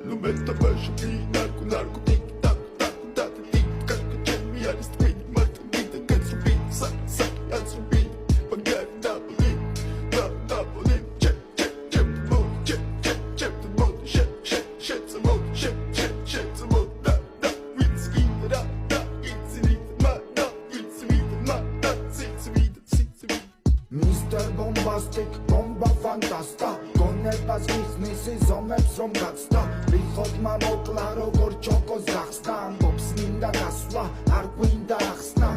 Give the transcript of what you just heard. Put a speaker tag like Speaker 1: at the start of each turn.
Speaker 1: no meta baixo que narco narco tic tac tac tac tic tac me ares twin mata vida que subir sa a subir pagar double check the mode shit the mode shit the mode da it's in da it's in ma da it's in ma da it's
Speaker 2: Mr. Bombastic, bomba fantasta გონებას მისმისი ზომებს რომ გაცდა ვიხოდმა მოკლა როგორ ჩოკოს გახსნა ამბობს მინდა გასვლა არ გვინდა ახსნა